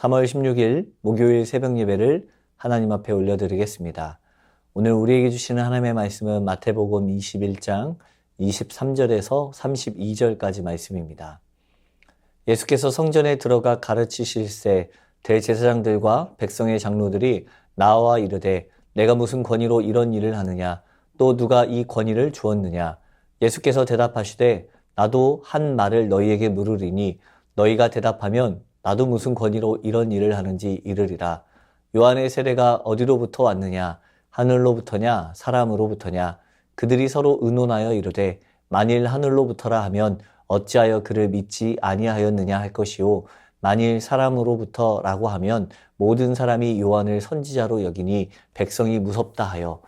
3월 16일 목요일 새벽 예배를 하나님 앞에 올려드리겠습니다. 오늘 우리에게 주시는 하나님의 말씀은 마태복음 21장 23절에서 32절까지 말씀입니다. 예수께서 성전에 들어가 가르치실새 대제사장들과 백성의 장로들이 나와 이르되 내가 무슨 권위로 이런 일을 하느냐 또 누가 이 권위를 주었느냐. 예수께서 대답하시되 나도 한 말을 너희에게 물으리니 너희가 대답하면 나도 무슨 권위로 이런 일을 하는지 이르리라. 요한의 세례가 어디로부터 왔느냐 하늘로부터냐 사람으로부터냐. 그들이 서로 의논하여 이르되 만일 하늘로부터라 하면 어찌하여 그를 믿지 아니하였느냐 할 것이요 만일 사람으로부터라고 하면 모든 사람이 요한을 선지자로 여기니 백성이 무섭다 하여.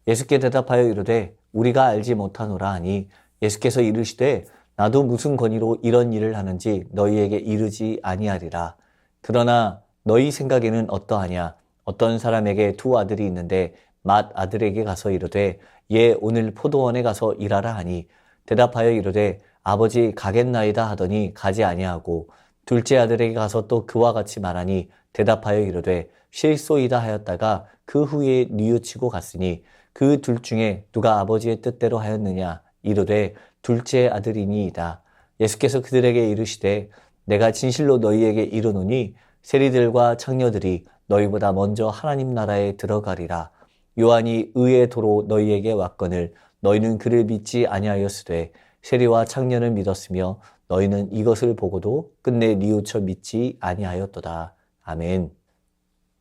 예수께 대답하여 이르되 우리가 알지 못하노라 하니 예수께서 이르시되 나도 무슨 권위로 이런 일을 하는지 너희에게 이르지 아니하리라. 그러나 너희 생각에는 어떠하냐. 어떤 사람에게 두 아들이 있는데 맏 아들에게 가서 이르되 얘 오늘 포도원에 가서 일하라 하니 대답하여 이르되 아버지 가겠나이다 하더니 가지 아니하고 둘째 아들에게 가서 또 그와 같이 말하니 대답하여 이르되 실소이다 하였다가 그 후에 뉘우치고 갔으니 그 둘 중에 누가 아버지의 뜻대로 하였느냐 이르되 둘째 아들이니이다. 예수께서 그들에게 이르시되 내가 진실로 너희에게 이르노니 세리들과 창녀들이 너희보다 먼저 하나님 나라에 들어가리라. 요한이 의의 도로 너희에게 왔거늘 너희는 그를 믿지 아니하였으되 세리와 창녀는 믿었으며 너희는 이것을 보고도 끝내 뉘우쳐 믿지 아니하였도다. 아멘.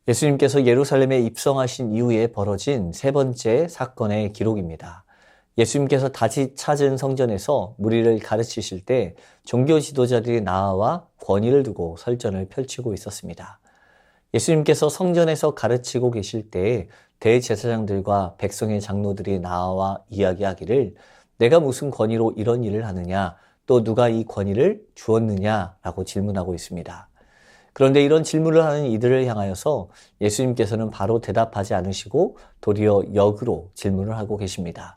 예수님께서 예루살렘에 입성하신 이후에 벌어진 세 번째 사건의 기록입니다. 예수님께서 다시 찾은 성전에서 무리를 가르치실 때 종교 지도자들이 나와 권위를 두고 설전을 펼치고 있었습니다. 예수님께서 성전에서 가르치고 계실 때 대제사장들과 백성의 장로들이 나와 이야기하기를 내가 무슨 권위로 이런 일을 하느냐 또 누가 이 권위를 주었느냐라고 질문하고 있습니다. 그런데 이런 질문을 하는 이들을 향하여서 예수님께서는 바로 대답하지 않으시고 도리어 역으로 질문을 하고 계십니다.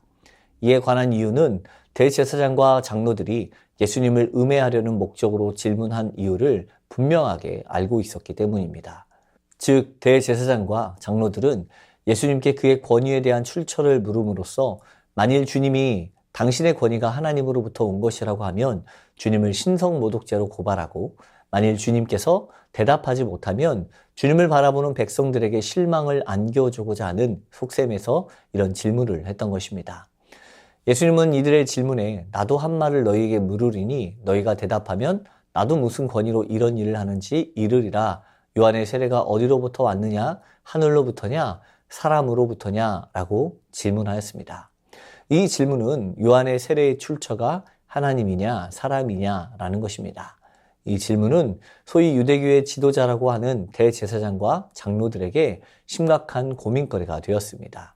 이에 관한 이유는 대제사장과 장로들이 예수님을 음해하려는 목적으로 질문한 이유를 분명하게 알고 있었기 때문입니다. 즉 대제사장과 장로들은 예수님께 그의 권위에 대한 출처를 물음으로써 만일 주님이 당신의 권위가 하나님으로부터 온 것이라고 하면 주님을 신성모독죄로 고발하고 만일 주님께서 대답하지 못하면 주님을 바라보는 백성들에게 실망을 안겨주고자 하는 속셈에서 이런 질문을 했던 것입니다. 예수님은 이들의 질문에 나도 한 말을 너희에게 물으리니 너희가 대답하면 나도 무슨 권위로 이런 일을 하는지 이르리라. 요한의 세례가 어디로부터 왔느냐 하늘로부터냐 사람으로부터냐 라고 질문하였습니다. 이 질문은 요한의 세례의 출처가 하나님이냐 사람이냐 라는 것입니다. 이 질문은 소위 유대교의 지도자라고 하는 대제사장과 장로들에게 심각한 고민거리가 되었습니다.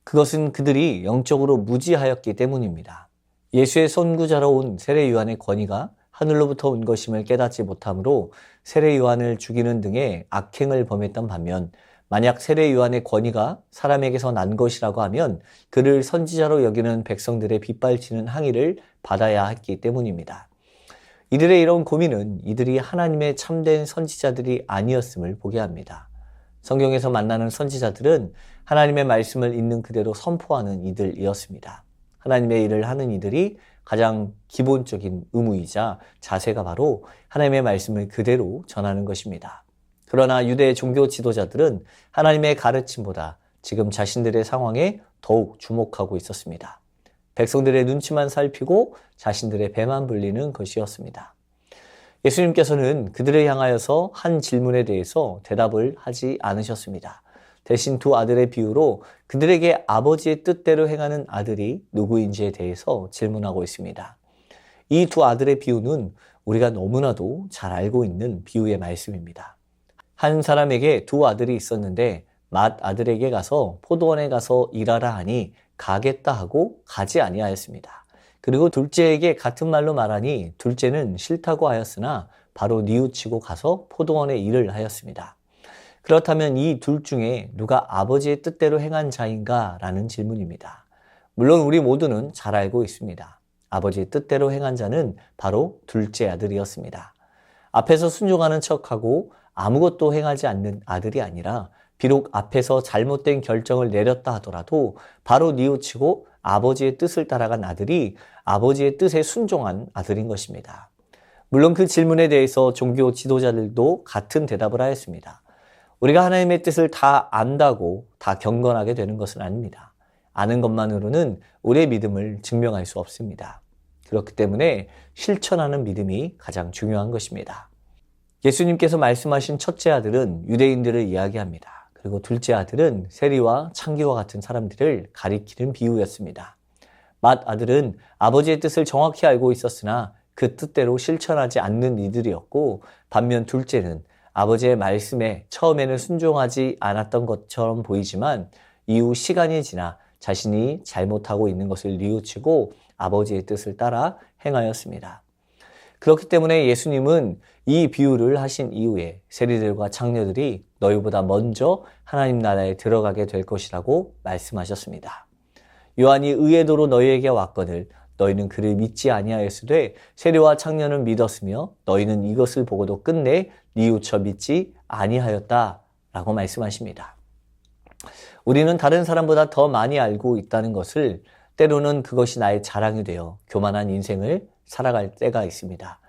그것은 그들이 영적으로 무지하였기 때문입니다. 예수의 선구자로 온 세례 요한의 권위가 하늘로부터 온 것임을 깨닫지 못하므로 세례 요한을 죽이는 등의 악행을 범했던 반면 만약 세례 요한의 권위가 사람에게서 난 것이라고 하면 그를 선지자로 여기는 백성들의 빗발치는 항의를 받아야 했기 때문입니다. 이들의 이런 고민은 이들이 하나님의 참된 선지자들이 아니었음을 보게 합니다. 성경에서 만나는 선지자들은 하나님의 말씀을 있는 그대로 선포하는 이들이었습니다. 하나님의 일을 하는 이들이 가장 기본적인 의무이자 자세가 바로 하나님의 말씀을 그대로 전하는 것입니다. 그러나 유대 종교 지도자들은 하나님의 가르침보다 지금 자신들의 상황에 더욱 주목하고 있었습니다. 백성들의 눈치만 살피고 자신들의 배만 불리는 것이었습니다. 예수님께서는 그들을 향하여서 한 질문에 대해서 대답을 하지 않으셨습니다. 대신 두 아들의 비유로 그들에게 아버지의 뜻대로 행하는 아들이 누구인지에 대해서 질문하고 있습니다. 이 두 아들의 비유는 우리가 너무나도 잘 알고 있는 비유의 말씀입니다. 한 사람에게 두 아들이 있었는데 맏 아들에게 가서 포도원에 가서 일하라 하니 가겠다 하고 가지 아니하였습니다. 그리고 둘째에게 같은 말로 말하니 둘째는 싫다고 하였으나 바로 뉘우치고 가서 포도원에 일을 하였습니다. 그렇다면 이 둘 중에 누가 아버지의 뜻대로 행한 자인가? 라는 질문입니다. 물론 우리 모두는 잘 알고 있습니다. 아버지의 뜻대로 행한 자는 바로 둘째 아들이었습니다. 앞에서 순종하는 척하고 아무것도 행하지 않는 아들이 아니라 비록 앞에서 잘못된 결정을 내렸다 하더라도 바로 뉘우치고 아버지의 뜻을 따라간 아들이 아버지의 뜻에 순종한 아들인 것입니다. 물론 그 질문에 대해서 종교 지도자들도 같은 대답을 하였습니다. 우리가 하나님의 뜻을 다 안다고 다 경건하게 되는 것은 아닙니다. 아는 것만으로는 우리의 믿음을 증명할 수 없습니다. 그렇기 때문에 실천하는 믿음이 가장 중요한 것입니다. 예수님께서 말씀하신 첫째 아들은 유대인들을 이야기합니다. 그리고 둘째 아들은 세리와 창기와 같은 사람들을 가리키는 비유였습니다. 맏 아들은 아버지의 뜻을 정확히 알고 있었으나 그 뜻대로 실천하지 않는 이들이었고, 반면 둘째는 아버지의 말씀에 처음에는 순종하지 않았던 것처럼 보이지만 이후 시간이 지나 자신이 잘못하고 있는 것을 뉘우치고 아버지의 뜻을 따라 행하였습니다. 그렇기 때문에 예수님은 이 비유를 하신 이후에 세리들과 창녀들이 너희보다 먼저 하나님 나라에 들어가게 될 것이라고 말씀하셨습니다. 요한이 의의 도로 너희에게 왔거늘 너희는 그를 믿지 아니하였으되 세리와 창녀는 믿었으며 너희는 이것을 보고도 끝내 뉘우쳐 믿지 아니하였다 라고 말씀하십니다. 우리는 다른 사람보다 더 많이 알고 있다는 것을 때로는 그것이 나의 자랑이 되어 교만한 인생을 살아갈 때가 있습니다.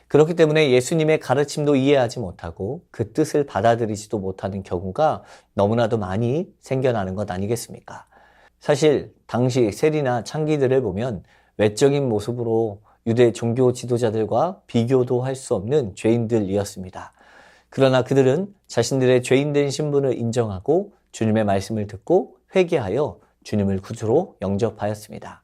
그렇기 때문에 예수님의 가르침도 이해하지 못하고 그 뜻을 받아들이지도 못하는 경우가 너무나도 많이 생겨나는 것 아니겠습니까? 사실 당시 세리나 창기들을 보면 외적인 모습으로 유대 종교 지도자들과 비교도 할 수 없는 죄인들이었습니다. 그러나 그들은 자신들의 죄인된 신분을 인정하고 주님의 말씀을 듣고 회개하여 주님을 구주로 영접하였습니다.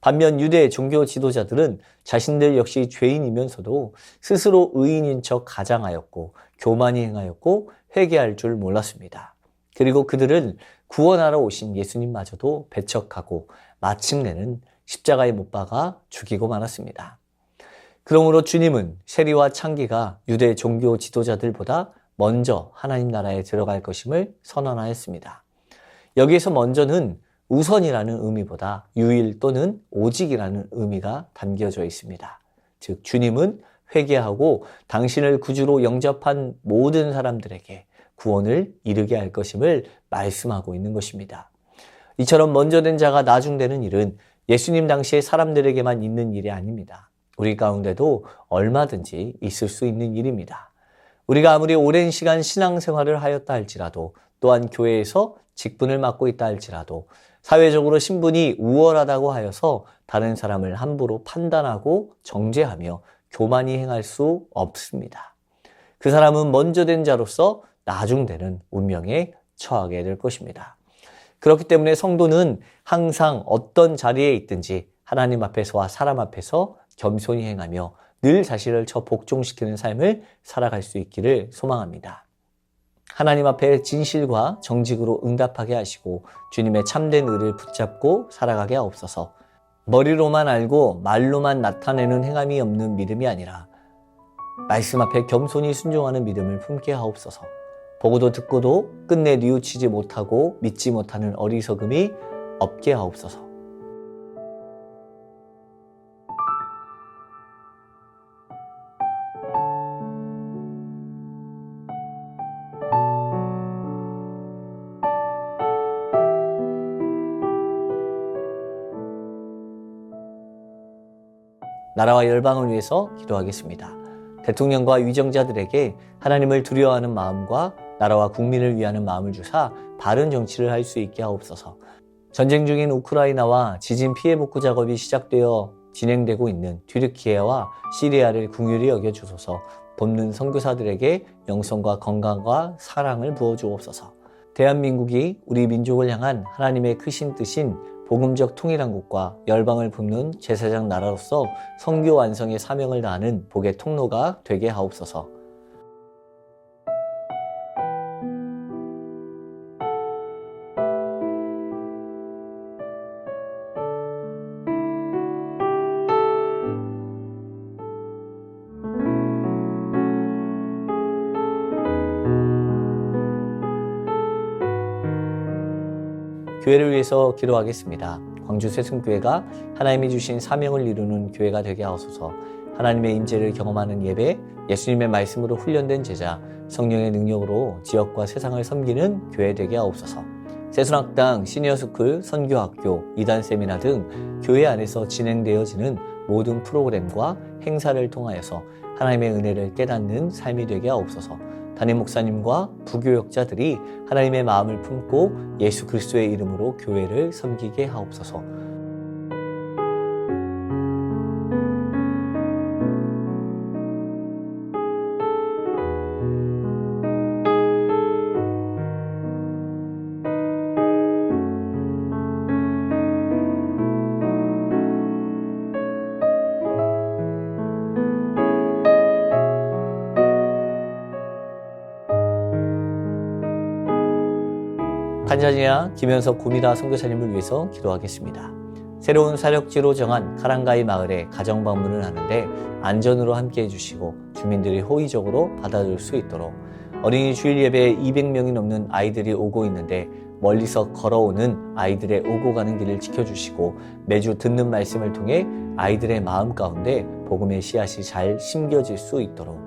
반면 유대 종교 지도자들은 자신들 역시 죄인이면서도 스스로 의인인 척 가장하였고 교만이 행하였고 회개할 줄 몰랐습니다. 그리고 그들은 구원하러 오신 예수님마저도 배척하고 마침내는 십자가에 못 박아 죽이고 말았습니다. 그러므로 주님은 세리와 창기가 유대 종교 지도자들보다 먼저 하나님 나라에 들어갈 것임을 선언하였습니다. 여기에서 먼저는 우선이라는 의미보다 유일 또는 오직이라는 의미가 담겨져 있습니다. 즉 주님은 회개하고 당신을 구주로 영접한 모든 사람들에게 구원을 이루게 할 것임을 말씀하고 있는 것입니다. 이처럼 먼저 된 자가 나중되는 일은 예수님 당시의 사람들에게만 있는 일이 아닙니다. 우리 가운데도 얼마든지 있을 수 있는 일입니다. 우리가 아무리 오랜 시간 신앙생활을 하였다 할지라도, 또한 교회에서 직분을 맡고 있다 할지라도, 사회적으로 신분이 우월하다고 하여서 다른 사람을 함부로 판단하고 정죄하며 교만히 행할 수 없습니다. 그 사람은 먼저 된 자로서 나중되는 운명에 처하게 될 것입니다. 그렇기 때문에 성도는 항상 어떤 자리에 있든지 하나님 앞에서와 사람 앞에서 겸손히 행하며 늘 자신을 복종시키는 삶을 살아갈 수 있기를 소망합니다. 하나님 앞에 진실과 정직으로 응답하게 하시고 주님의 참된 의를 붙잡고 살아가게 하옵소서. 머리로만 알고 말로만 나타내는 행함이 없는 믿음이 아니라 말씀 앞에 겸손히 순종하는 믿음을 품게 하옵소서. 보고도 듣고도 끝내 뉘우치지 못하고 믿지 못하는 어리석음이 없게 하옵소서. 나라와 열방을 위해서 기도하겠습니다. 대통령과 위정자들에게 하나님을 두려워하는 마음과 나라와 국민을 위하는 마음을 주사 바른 정치를 할 수 있게 하옵소서. 전쟁 중인 우크라이나와 지진 피해 복구 작업이 시작되어 진행되고 있는 튀르키예와 시리아를 긍휼히 여겨주소서. 돕는 선교사들에게 영성과 건강과 사랑을 부어주옵소서. 대한민국이 우리 민족을 향한 하나님의 크신 뜻인 복음적 통일한국과 열방을 품는 제사장 나라로서 선교 완성의 사명을 다하는 복의 통로가 되게 하옵소서. 교회를 위해서 기도하겠습니다. 광주 새순교회가 하나님이 주신 사명을 이루는 교회가 되게 하옵소서. 하나님의 임재를 경험하는 예배, 예수님의 말씀으로 훈련된 제자, 성령의 능력으로 지역과 세상을 섬기는 교회 되게 하옵소서. 새순학당, 시니어스쿨, 선교학교, 이단 세미나 등 교회 안에서 진행되어지는 모든 프로그램과 행사를 통하여서 하나님의 은혜를 깨닫는 삶이 되게 하옵소서. 담임 목사님과 부교역자들이 하나님의 마음을 품고 예수 그리스도의 이름으로 교회를 섬기게 하옵소서. 탄자니아 김현석 구미다 선교사님을 위해서 기도하겠습니다. 새로운 사역지로 정한 카랑가이 마을에 가정 방문을 하는데 안전으로 함께 해주시고 주민들이 호의적으로 받아줄 수 있도록, 어린이 주일 예배에 200명이 넘는 아이들이 오고 있는데 멀리서 걸어오는 아이들의 오고 가는 길을 지켜주시고 매주 듣는 말씀을 통해 아이들의 마음 가운데 복음의 씨앗이 잘 심겨질 수 있도록,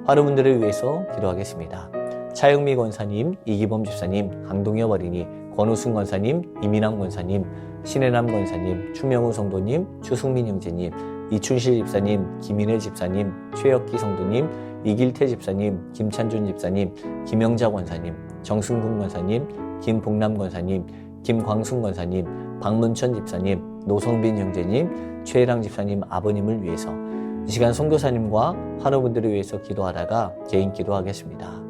화루분들을 위해서 기도하겠습니다. 차영미 권사님, 이기범 집사님, 강동엽 어린이, 권우순 권사님, 이민남 권사님, 신혜남 권사님, 추명우 성도님, 추승민 형제님, 이춘실 집사님, 김인혜 집사님, 최혁기 성도님, 이길태 집사님, 김찬준 집사님, 김영자 권사님, 정승근 권사님, 김복남 권사님, 김광순 권사님, 박문천 집사님, 노성빈 형제님, 최혜랑 집사님 아버님을 위해서 이 시간 선교사님과 환우분들을 위해서 기도하다가 개인 기도하겠습니다.